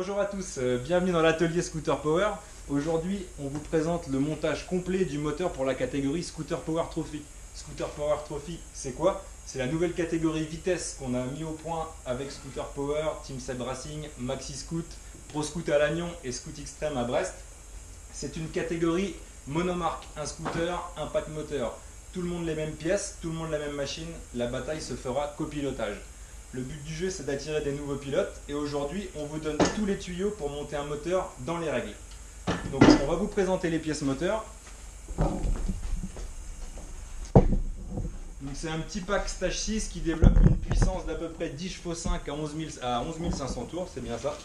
Bonjour à tous, bienvenue dans l'atelier Scooter Power. Aujourd'hui, on vous présente le montage complet du moteur pour la catégorie Scooter Power Trophy. Scooter Power Trophy, c'est quoi? C'est la nouvelle catégorie vitesse qu'on a mis au point avec Scooter Power, Team Seb Racing, Maxi Scoot, Pro Scoot à Lannion et Scoot Extreme à Brest. C'est une catégorie monomarque, un scooter, un pack moteur. Tout le monde les mêmes pièces, tout le monde la même machine, la bataille se fera copilotage. Le but du jeu, c'est d'attirer des nouveaux pilotes et aujourd'hui, on vous donne tous les tuyaux pour monter un moteur dans les règles. Donc, on va vous présenter les pièces moteurs. C'est un petit pack Stage 6 qui développe une puissance d'à peu près 10 chevaux 5 à 11 500 tours, c'est bien ça.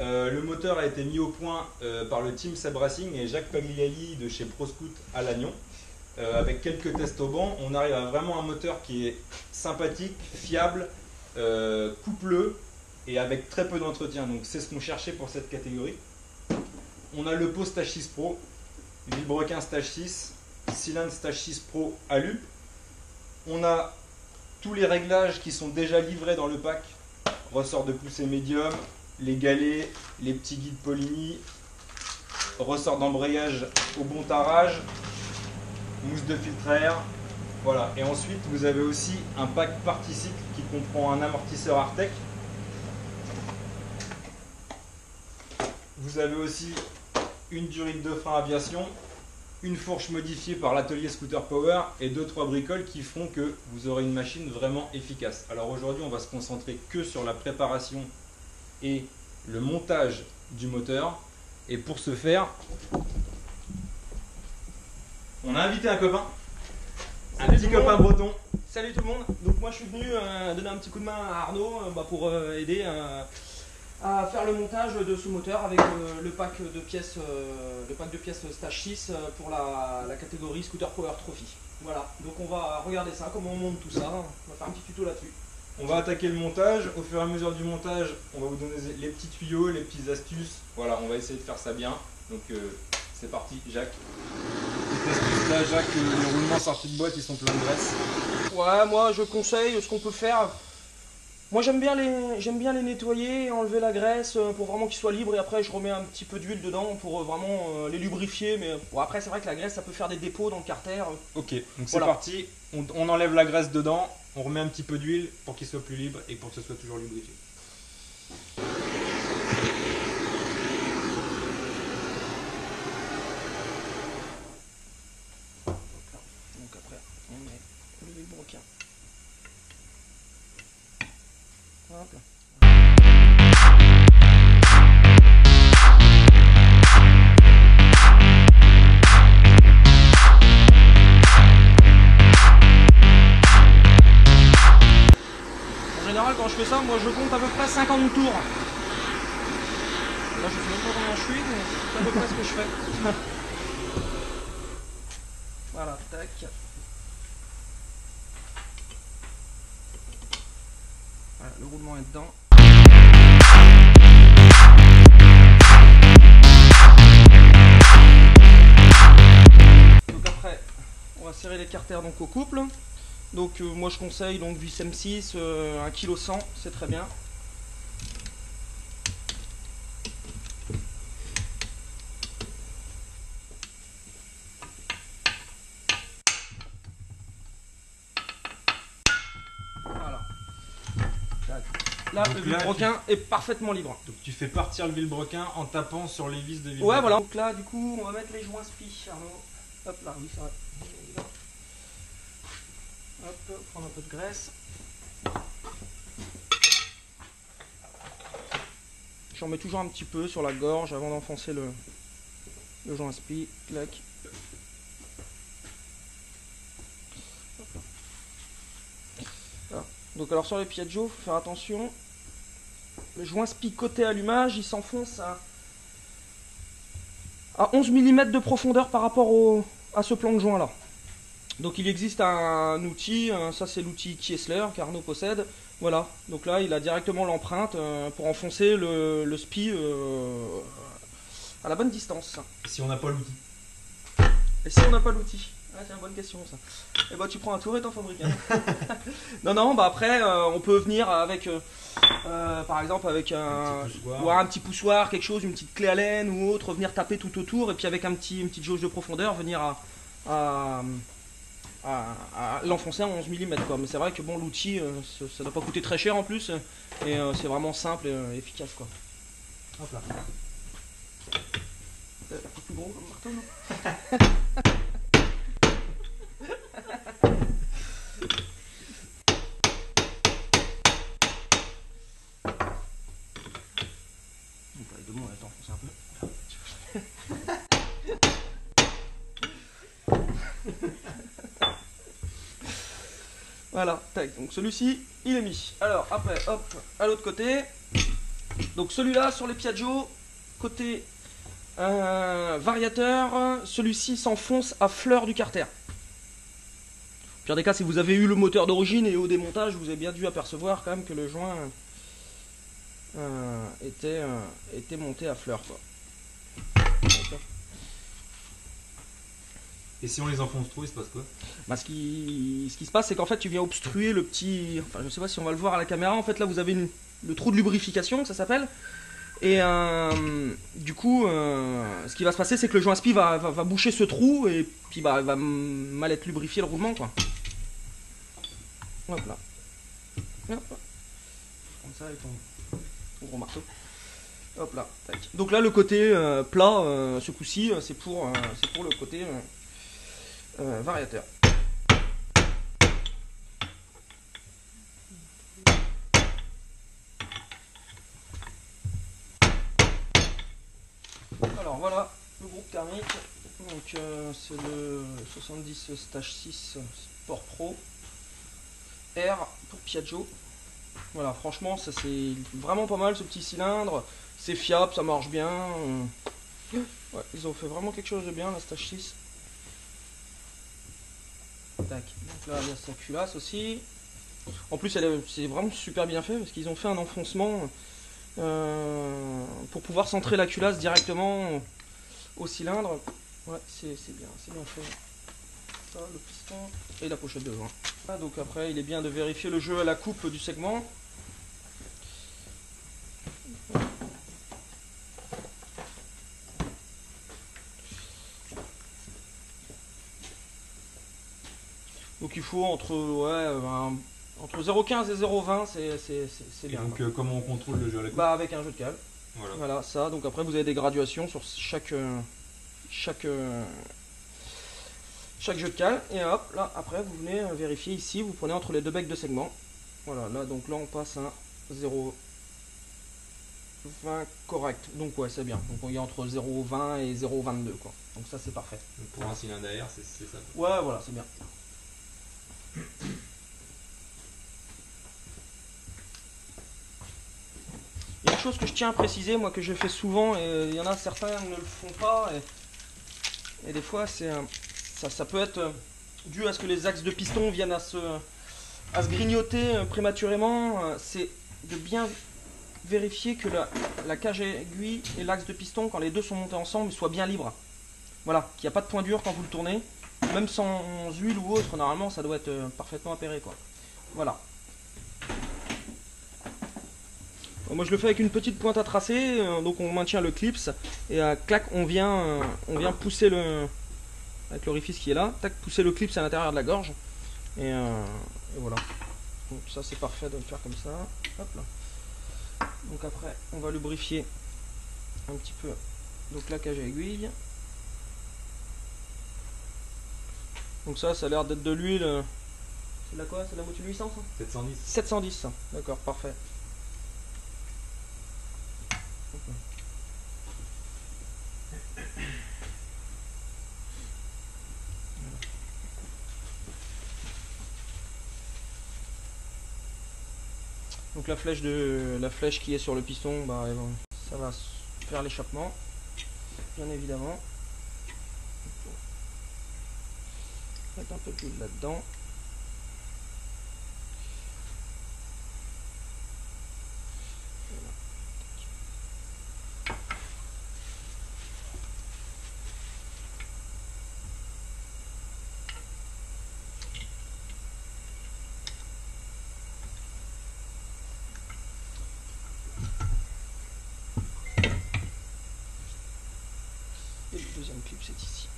Le moteur a été mis au point par le team Seb Racing et Jacques Pagliali de chez Pro Scoot à Lannion. Avec quelques tests au banc, on arrive à vraiment un moteur qui est sympathique, fiable, coupleux et avec très peu d'entretien. Donc c'est ce qu'on cherchait pour cette catégorie. On a le pot Stage 6 Pro, vilebrequin Stage 6, cylindre Stage 6 Pro Alu. On a tous les réglages qui sont déjà livrés dans le pack. Ressort de poussée médium, les galets, les petits guides Polini, ressort d'embrayage au bon tarage, mousse de filtre à air. Voilà. Et ensuite, vous avez aussi un pack Particycle qui comprend un amortisseur Artec. Vous avez aussi une durite de frein aviation, une fourche modifiée par l'atelier Scooter Power et 2-3 bricoles qui feront que vous aurez une machine vraiment efficace. Alors aujourd'hui, on va se concentrer que sur la préparation et le montage du moteur. Et pour ce faire, on a invité un copain. Un petit copain breton. Salut tout le monde. Donc moi je suis venu donner un petit coup de main à Arnaud pour aider à faire le montage de ce moteur avec le pack de pièces Stage 6 pour la catégorie Scooter Power Trophy. Voilà, donc on va regarder ça, comment on monte tout ça, on va faire un petit tuto là-dessus. On va attaquer le montage. Au fur et à mesure du montage, on va vous donner les petits tuyaux, les petites astuces. Voilà, on va essayer de faire ça bien. Donc c'est parti, Jacques. Petite astuce là, Jacques, les roulements sortis de boîte, ils sont pleins de graisse. Ouais, moi je conseille ce qu'on peut faire. Moi j'aime bien les nettoyer, enlever la graisse pour vraiment qu'ils soient libres et après je remets un petit peu d'huile dedans pour vraiment les lubrifier. Mais bon, après c'est vrai que la graisse ça peut faire des dépôts dans le carter. Ok, donc c'est voilà. parti. On enlève la graisse dedans, on remet un petit peu d'huile pour qu'il soit plus libre et pour que ce soit toujours lubrifié. Donc après on met le vilebrequin. Hop là. En général quand je fais ça, moi je compte à peu près 50 tours. Là je sais même pas combien je suis, mais c'est à peu près ce que je fais. Voilà, tac. Voilà, le roulement est dedans. Donc après, on va serrer les carters donc au couple. Donc moi je conseille donc vis M6, 1 kg 100, c'est très bien. Voilà. Là, Donc le vilebrequin est parfaitement libre. Donc tu fais partir le vilebrequin en tapant sur les vis de vilebrequin. Ouais, voilà. Donc là, du coup, on va mettre les joints spi. Arnaud. Hop là, oui, ça va. Hop, prendre un peu de graisse. J'en mets toujours un petit peu sur la gorge avant d'enfoncer le joint spi. Clac. Voilà. Donc alors sur les Piaggio, faut faire attention. Le joint spi côté allumage, il s'enfonce à 11 mm de profondeur par rapport à ce plan de joint là. Donc il existe un outil, ça c'est l'outil Kiesler qu'Arnaud possède. Voilà, donc là il a directement l'empreinte pour enfoncer le spi à la bonne distance. Et si on n'a pas l'outil? Et si on n'a pas l'outil? Ah tiens, bonne question ça. Et bah tu prends un tour et t'en fabriques un. Non, non, bah après on peut venir avec, par exemple avec Un petit poussoir. ouais, un petit poussoir, quelque chose, une petite clé à laine ou autre, venir taper tout autour et puis avec une petite jauge de profondeur venir à, à l'enfoncer en 11 mm quoi. Mais c'est vrai que bon, l'outil ça doit pas coûter très cher en plus et c'est vraiment simple et efficace quoi. Hop là. Un peu plus gros comme marteau non? Les deux mots, on va t'enfoncer un peu. Voilà, tac, donc celui-ci, il est mis. Alors après, hop, à l'autre côté. Donc celui-là sur les Piaggio, côté variateur, celui-ci s'enfonce à fleur du carter. Au pire des cas, si vous avez eu le moteur d'origine et au démontage, vous avez bien dû apercevoir quand même que le joint était monté à fleur quoi. Et si on les enfonce trop, il se passe quoi? Bah, ce qui se passe, c'est qu'en fait, tu viens obstruer le petit. Enfin, je sais pas si on va le voir à la caméra. En fait, là, vous avez le trou de lubrification, ça s'appelle. Et du coup, ce qui va se passer, c'est que le joint spi va boucher ce trou et puis bah, il va mal être lubrifié le roulement, quoi. Hop là. Hop. Comme ça, avec ton gros marteau. Hop là. Tac. Donc là, le côté plat, ce coup-ci, c'est pour le côté variateur. Alors voilà le groupe thermique. Donc c'est le 70 Stage 6 Sport Pro R pour Piaggio. Voilà, franchement, ça c'est vraiment pas mal ce petit cylindre. C'est fiable, ça marche bien. Ouais, ils ont fait vraiment quelque chose de bien la Stage 6. Tac. Donc là il y a sa culasse aussi. En plus c'est vraiment super bien fait parce qu'ils ont fait un enfoncement pour pouvoir centrer la culasse directement au cylindre. Ouais, c'est bien fait. Ça, le piston et la pochette de joint. Ah, donc après il est bien de vérifier le jeu à la coupe du segment. Donc il faut entre 0,15 et 0,20, c'est bien. Donc comment on contrôle le jeu à la coupe? Bah avec un jeu de cale. Voilà. Voilà, ça. Donc après vous avez des graduations sur chaque jeu de cale. Et hop, là après vous venez vérifier ici, vous prenez entre les deux becs de segment. Voilà, là donc là on passe à 0,20 correct. Donc ouais, c'est bien. Donc on y est entre 0,20 et 0,22 quoi. Donc ça c'est parfait. Donc pour un cylindre à air, c'est ça. Ouais, voilà, c'est bien. Il y a une chose que je tiens à préciser, moi que je fais souvent, et il y en a certains qui ne le font pas, et des fois ça peut être dû à ce que les axes de piston viennent à se grignoter prématurément, c'est de bien vérifier que la cage aiguille et l'axe de piston, quand les deux sont montés ensemble, soient bien libres. Voilà, qu'il n'y a pas de point dur quand vous le tournez, même sans huile ou autre, normalement ça doit être parfaitement appairé quoi. Voilà. Moi je le fais avec une petite pointe à tracer, donc on maintient le clips et clac on vient pousser avec l'orifice qui est là, tac, pousser le clips à l'intérieur de la gorge et voilà. Donc ça c'est parfait de le faire comme ça. Hop là. Donc après on va lubrifier un petit peu donc la cage à aiguille. Donc ça a l'air d'être de l'huile. C'est de la quoi? C'est de la Motul 800 ça? 710. 710, d'accord, parfait. Donc la flèche qui est sur le piston, bah, ça va faire l'échappement, bien évidemment. Mettre un peu d'huile là-dedans. clip c'est ici.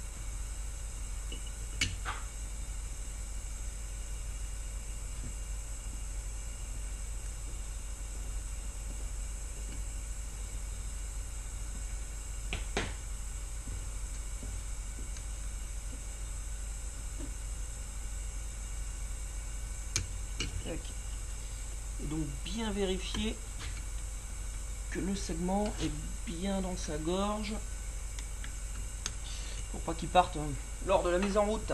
Tac. Et donc bien vérifier que le segment est bien dans sa gorge pour pas qu'il parte lors de la mise en route.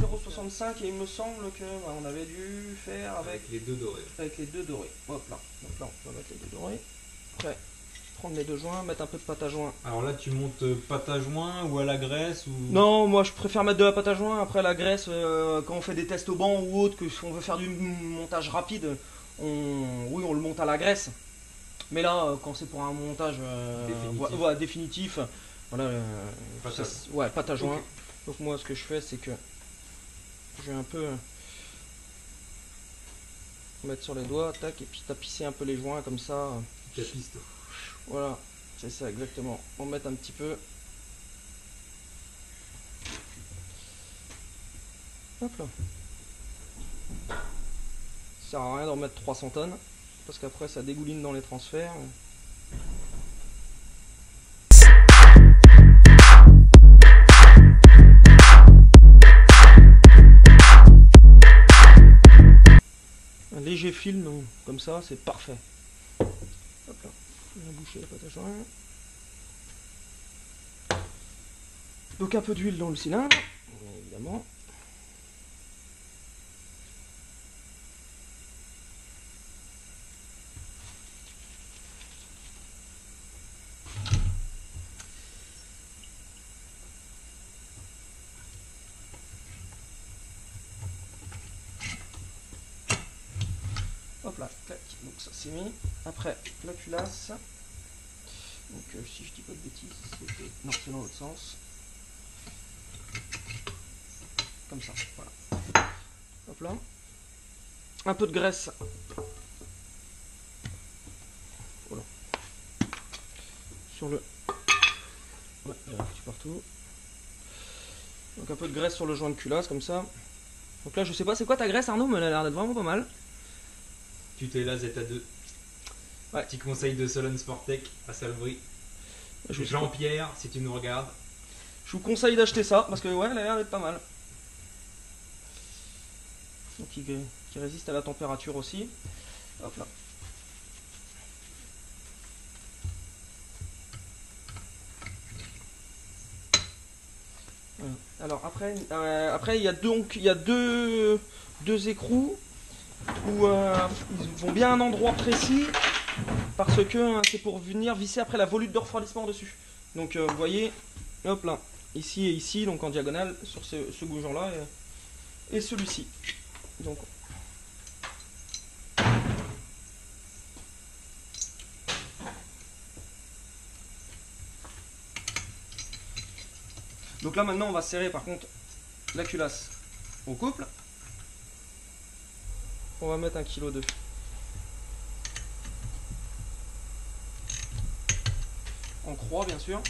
0,65 et il me semble que on avait dû faire avec les deux dorés. Avec les deux dorés. Hop là. Donc là on va mettre les deux dorés. Après prendre les deux joints, mettre un peu de pâte à joint. Alors là tu montes pâte à joint ou à la graisse ou... Non, moi je préfère mettre de la pâte à joint. Après la graisse, quand on fait des tests au banc ou autre, que si on veut faire du montage rapide, oui on le monte à la graisse. Mais là, quand c'est pour un montage définitif, voilà, ouais, pâte à joint. Okay. Donc moi, ce que je fais, c'est que je vais un peu mettre sur les doigts, tac, et puis tapisser un peu les joints comme ça. Tapiste. Voilà, c'est ça exactement. On met un petit peu. Hop là. Ça sert à rien d'en mettre 300 tonnes. Parce qu'après ça dégouline dans les transferts. Un léger film comme ça, c'est parfait. Hop là, on a bouché la pâte à joint. Donc un peu d'huile dans le cylindre, évidemment. Hop là, clac, donc ça c'est mis. Après, la culasse. Donc si je dis pas de bêtises, c'était... Non, c'est dans l'autre sens. Comme ça, voilà. Hop là. Un peu de graisse. Voilà. Sur le... Ouais, j'ai un petit partout. Donc un peu de graisse sur le joint de culasse, comme ça. Donc là, je sais pas, c'est quoi ta graisse, Arnaud, mais elle a l'air d'être vraiment pas mal. Tutela Zeta2. Ouais. Petit conseil de Solon Sportec à Salbris. Jean-Pierre, si tu nous regardes. Je vous conseille d'acheter ça parce que ouais, elle a l'air d'être pas mal. Donc qui résiste à la température aussi. Hop là. Voilà. Alors après il y a deux écrous où ils vont bien à un endroit précis parce que c'est pour venir visser après la volute de refroidissement dessus. Donc vous voyez, hop là, ici et ici, donc en diagonale sur ce goujon là et celui-ci. Donc là maintenant on va serrer par contre la culasse au couple. On va mettre 1,2 kg. En croix bien sûr.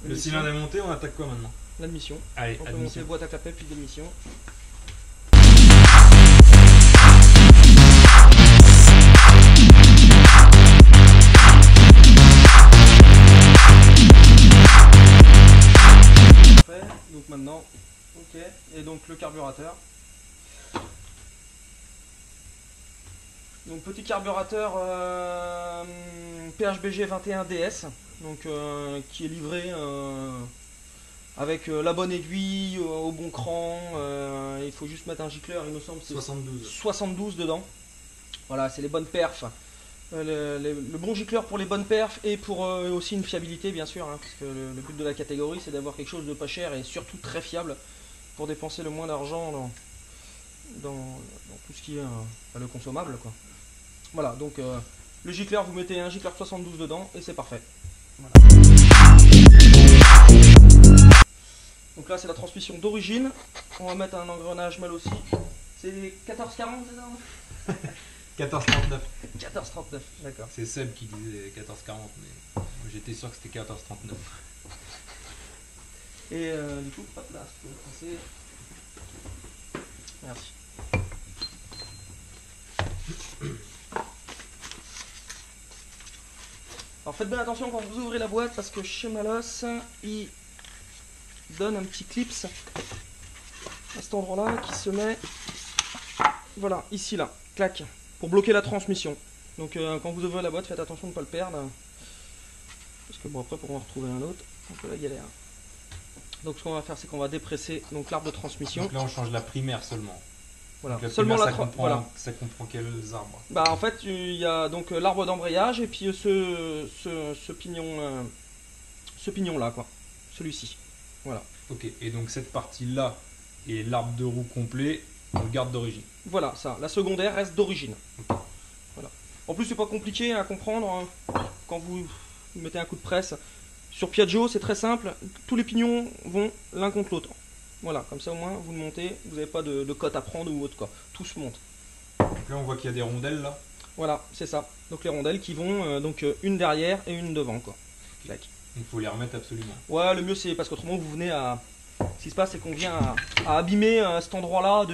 Le cylindre est monté, on attaque quoi maintenant? L'admission. Allez, on peut monter boîte à clapet puis d'émission. Donc maintenant, ok, et donc le carburateur. Donc petit carburateur PHBG 21DS, donc qui est livré avec la bonne aiguille, au bon cran. Il faut juste mettre un gicleur, il me semble c'est 72 dedans. Voilà, c'est les bonnes perfs. Le bon gicleur pour les bonnes perfs et pour aussi une fiabilité bien sûr, hein, parce que le but de la catégorie c'est d'avoir quelque chose de pas cher et surtout très fiable pour dépenser le moins d'argent dans tout ce qui est le consommable quoi. Voilà, donc le gicleur, vous mettez un gicleur 72 dedans et c'est parfait. Voilà. Donc là c'est la transmission d'origine, on va mettre un engrenage mal aussi. C'est 1440 c'est ça? 14,39. 14,39, d'accord. C'est Seb qui disait 14,40, mais moi, j'étais sûr que c'était 14,39. Et du coup, hop là, je peux passer. Merci. Alors faites bien attention quand vous ouvrez la boîte parce que chez Malos, il donne un petit clips à cet endroit-là qui se met, voilà, ici là, clac, pour bloquer la transmission. Donc quand vous ouvrez la boîte, faites attention de ne pas le perdre. Parce que bon, après pour en retrouver un autre, c'est un peu la galère. Donc ce qu'on va faire, c'est qu'on va dépresser donc l'arbre de transmission. Donc là, on change la primaire seulement. Voilà, Donc la seulement primaire, la voilà. Ça comprend quels arbres? Bah en fait, il y a donc l'arbre d'embrayage et puis ce pignon là quoi, celui-ci. Voilà. Ok, et donc cette partie-là et l'arbre de roue complet, on le garde d'origine. Voilà, ça. La secondaire reste d'origine. Voilà. En plus, c'est pas compliqué à comprendre hein, quand vous mettez un coup de presse. Sur Piaggio, c'est très simple. Tous les pignons vont l'un contre l'autre. Voilà, comme ça au moins vous le montez, vous n'avez pas de cote à prendre ou autre quoi. Tout se monte. Donc là, on voit qu'il y a des rondelles là. Voilà, c'est ça. Donc les rondelles qui vont donc une derrière et une devant quoi. Okay. Donc il faut les remettre absolument. Ouais, le mieux c'est parce qu'autrement vous venez à. Ce qui se passe, c'est qu'on vient à abîmer cet endroit-là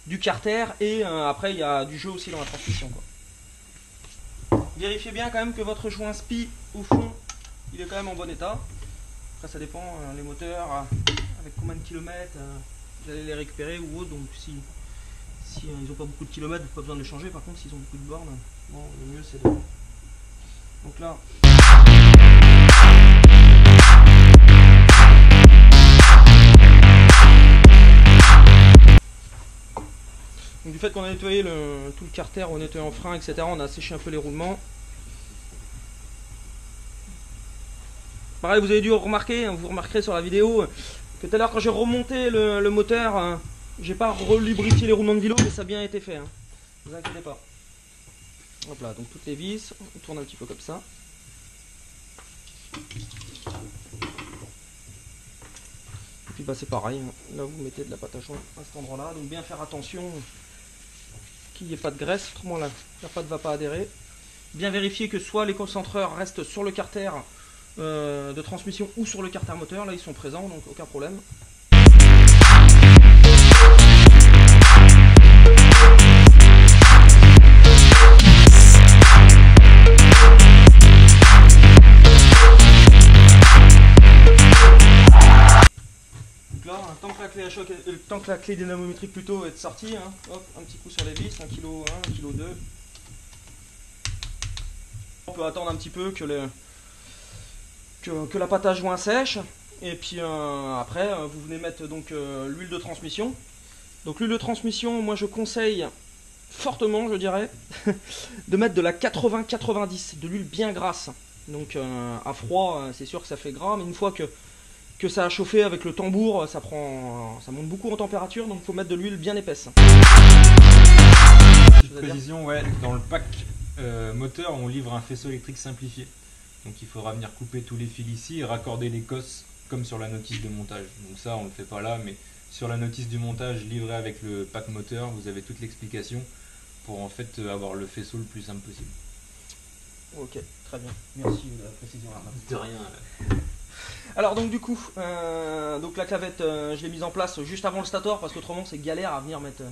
du carter et après il y a du jeu aussi dans la transmission quoi. Vérifiez bien quand même que votre joint SPI au fond il est quand même en bon état. Après ça dépend les moteurs avec combien de kilomètres vous allez les récupérer ou autre. Donc si ils n'ont pas beaucoup de kilomètres, vous n'avez pas besoin de les changer. Par contre s'ils ont beaucoup de bornes, bon, le mieux c'est de. Donc là. Donc, du fait qu'on a nettoyé tout le carter, on a nettoyé en frein, etc., on a séché un peu les roulements. Pareil, vous avez dû remarquer, vous remarquerez sur la vidéo, que tout à l'heure quand j'ai remonté le moteur, j'ai pas relubrifié les roulements de vélo, mais ça a bien été fait. Hein. Ne vous inquiétez pas. Hop là, donc toutes les vis, on tourne un petit peu comme ça. Et puis bah c'est pareil, hein. Là vous mettez de la pâte à joint à cet endroit-là, donc bien faire attention qu'il n'y ait pas de graisse, autrement la pâte ne va pas adhérer. Bien vérifier que soit les concentreurs restent sur le carter de transmission ou sur le carter moteur, là ils sont présents donc aucun problème. Donc là, tant que la clé dynamométrique plutôt est sortie, hein, hop, un petit coup sur les vis, 1 kg 1, 1 kg 2. On peut attendre un petit peu que la pâte à joint sèche et puis après vous venez mettre donc l'huile de transmission. Donc l'huile de transmission, moi je conseille fortement, je dirais, de mettre de la 80-90, de l'huile bien grasse. Donc à froid, c'est sûr que ça fait gras, mais une fois que ça a chauffé avec le tambour, ça monte beaucoup en température, donc il faut mettre de l'huile bien épaisse. Petite précision, ouais, dans le pack moteur, on livre un faisceau électrique simplifié. Donc il faudra venir couper tous les fils ici et raccorder les cosses comme sur la notice de montage. Donc ça on ne le fait pas là, mais sur la notice du montage livrée avec le pack moteur, vous avez toute l'explication pour en fait avoir le faisceau le plus simple possible. Ok, très bien. Merci de la précision. De rien. Alors donc du coup, donc la clavette, je l'ai mise en place juste avant le stator parce qu'autrement c'est galère à venir mettre.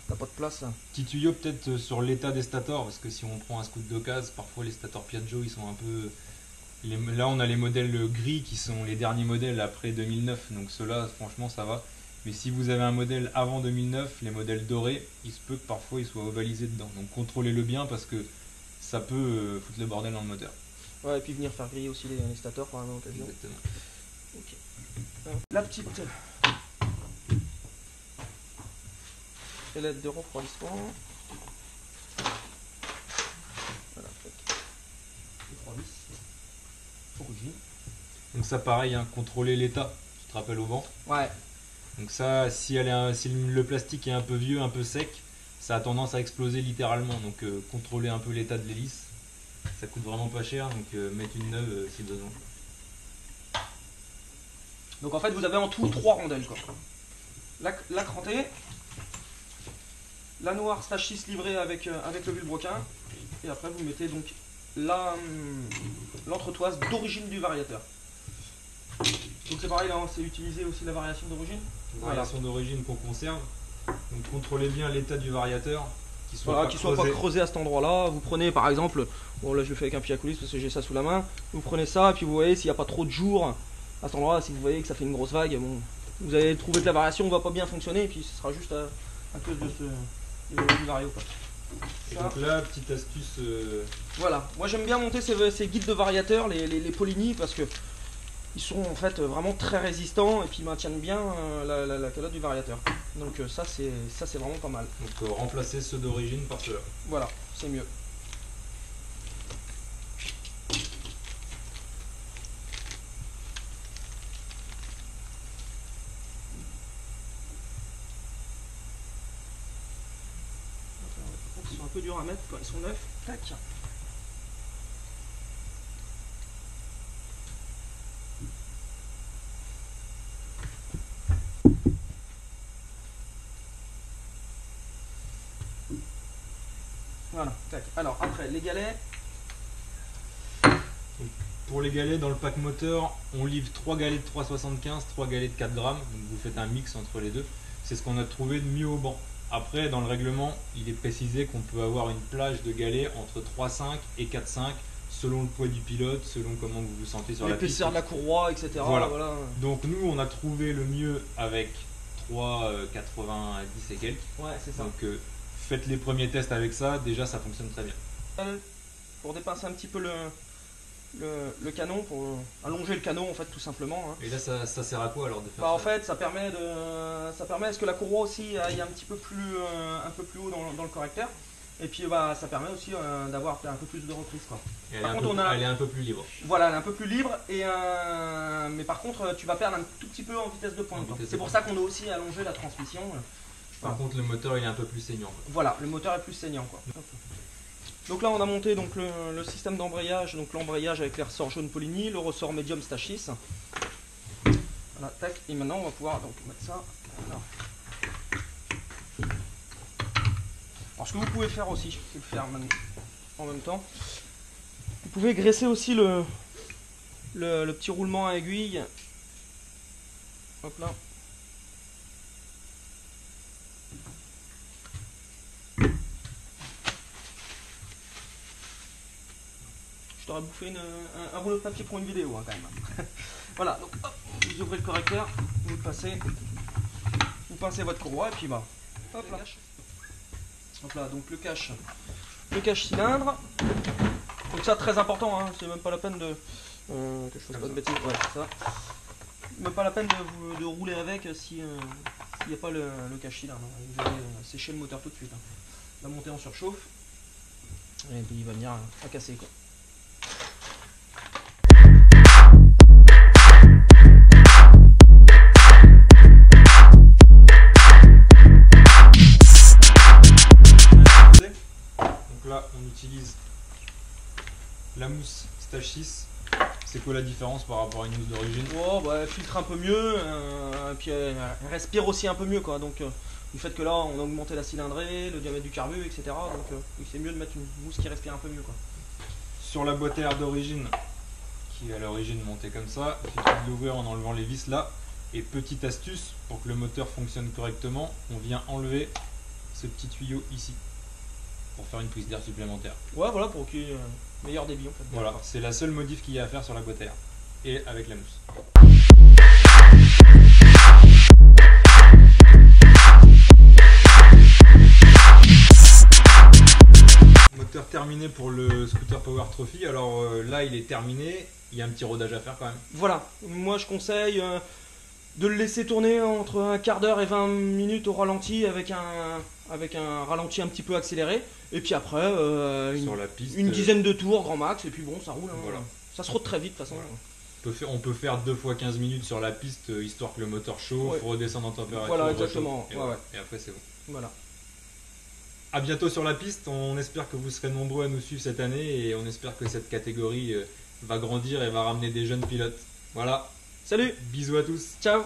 T'as pas de place. Petit tuyau peut-être sur l'état des stators, parce que si on prend un scoot d'occasion, parfois les stators Piaggio ils sont un peu. Là on a les modèles gris qui sont les derniers modèles après 2009, donc ceux-là franchement ça va. Mais si vous avez un modèle avant 2009, les modèles dorés, il se peut que parfois ils soient ovalisés dedans. Donc contrôlez-le bien parce que ça peut foutre le bordel dans le moteur. Ouais, et puis venir faire griller aussi les stators par exemple. Exactement. Ok. La petite LED de refroidissement. Voilà, les 3 vis. Origine. Donc ça pareil, hein, contrôler l'état, tu te rappelles au vent. Ouais. Donc ça, si le plastique est un peu vieux, un peu sec, ça a tendance à exploser littéralement. Donc contrôler un peu l'état de l'hélice, ça coûte vraiment pas cher, donc mettre une neuve si besoin. Donc en fait vous avez en tout 3 rondelles quoi. La crantée, la noire stage 6 livrée avec le vilebrequin. Et après vous mettez donc l'entretoise d'origine du variateur. Donc c'est pareil là, c'est utiliser aussi la variation d'origine. Variation d'origine qu'on conserve. Donc contrôlez bien l'état du variateur. Qu'il soit pas creusé à cet endroit là. Vous prenez par exemple, bon là je le fais avec un pied à coulisse parce que j'ai ça sous la main. Vous prenez ça et puis vous voyez s'il n'y a pas trop de jours à cet endroit là, si vous voyez que ça fait une grosse vague, bon, vous allez trouver que la variation ne va pas bien fonctionner et puis ce sera juste à cause de du vario quoi. Et donc là, petite astuce. Voilà, moi j'aime bien monter ces guides de variateurs, les Polini, parce que ils sont en fait vraiment très résistants et puis ils maintiennent bien la calotte du variateur. Donc ça c'est vraiment pas mal. Donc remplacer ceux d'origine par ceux-là. Voilà, c'est mieux. Ils sont un peu durs à mettre quand ils sont neufs. Tac. Voilà, tac. Alors après, les galets. Pour les galets, dans le pack moteur, on livre 3 galets de 3,75, 3 galets de 4 grammes. Donc vous faites un mix entre les deux. C'est ce qu'on a trouvé de mieux au banc. Après, dans le règlement, il est précisé qu'on peut avoir une plage de galets entre 3,5 et 4,5 selon le poids du pilote, selon comment vous vous sentez sur la piste. L'épaisseur de la courroie, etc. Voilà. Voilà. Donc nous, on a trouvé le mieux avec 3,90 et quelques. Ouais, c'est ça. Donc faites les premiers tests avec ça, déjà ça fonctionne très bien. Pour dépasser un petit peu le canon, pour allonger le canon en fait tout simplement. Hein. Et là ça sert à quoi alors de faire En ça? fait ça permet à ce que la courroie aussi aille un petit peu plus haut dans le correcteur. Et puis ça permet aussi d'avoir un peu plus de reprise quoi. Et elle est un peu plus libre. Voilà, elle est un peu plus libre mais par contre tu vas perdre un tout petit peu en vitesse de pointe. C'est pour ça qu'on a aussi allongé la transmission. Par contre le moteur il est un peu plus saignant. Voilà, le moteur est plus saignant quoi. Donc là on a monté donc le système d'embrayage, donc l'embrayage avec les ressorts jaunes Polini, le ressort médium stage 6. Voilà, tac, et maintenant on va pouvoir donc mettre ça. Alors ce que vous pouvez faire aussi, je vais le faire maintenant en même temps. Vous pouvez graisser aussi le petit roulement à aiguille. Hop là. Je t'aurais bouffé un rouleau de papier pour une vidéo hein, quand même. Voilà, donc hop, vous ouvrez le correcteur, vous pincez votre courroie et puis hop là. Hop là, donc le cache cylindre. Donc ça très important, hein, c'est même pas la peine de que je fasse pas de bêtises. Ouais, c'est ça. Même pas la peine de rouler avec s'il n'y a pas le cache cylindre. Vous allez sécher le moteur tout de suite. Hein. La montée en surchauffe et puis il va venir à casser quoi. On utilise la mousse stage 6. C'est quoi la différence par rapport à une mousse d'origine? Oh, bah, elle filtre un peu mieux, et puis elle respire aussi un peu mieux quoi. Donc du fait que là on a augmenté la cylindrée, le diamètre du carbu, etc. Donc c'est mieux de mettre une mousse qui respire un peu mieux quoi. Sur la boîte à air d'origine, qui est à l'origine montée comme ça, il suffit de l'ouvrir en enlevant les vis là. Et petite astuce, pour que le moteur fonctionne correctement, on vient enlever ce petit tuyau ici. Pour faire une prise d'air supplémentaire. Ouais, voilà, pour qu'il y ait meilleur débit en fait. Voilà, c'est la seule modif qu'il y a à faire sur la boîte à air. Et avec la mousse. Moteur terminé pour le scooter Power Trophy. Alors là, il est terminé. Il y a un petit rodage à faire quand même. Voilà, moi je conseille de le laisser tourner entre un quart d'heure et 20 minutes au ralenti avec un ralenti un petit peu accéléré. Et puis après, sur la piste, une dizaine de tours, grand max, et puis bon, ça roule. Hein. Voilà. Ça se rôde très vite de toute façon. Voilà. On peut faire 2 fois 15 minutes sur la piste, histoire que le moteur chauffe, redescende en température. Voilà, exactement. Et après, c'est bon. Voilà. A bientôt sur la piste. On espère que vous serez nombreux à nous suivre cette année et on espère que cette catégorie va grandir et va ramener des jeunes pilotes. Voilà. Salut. Bisous à tous. Ciao.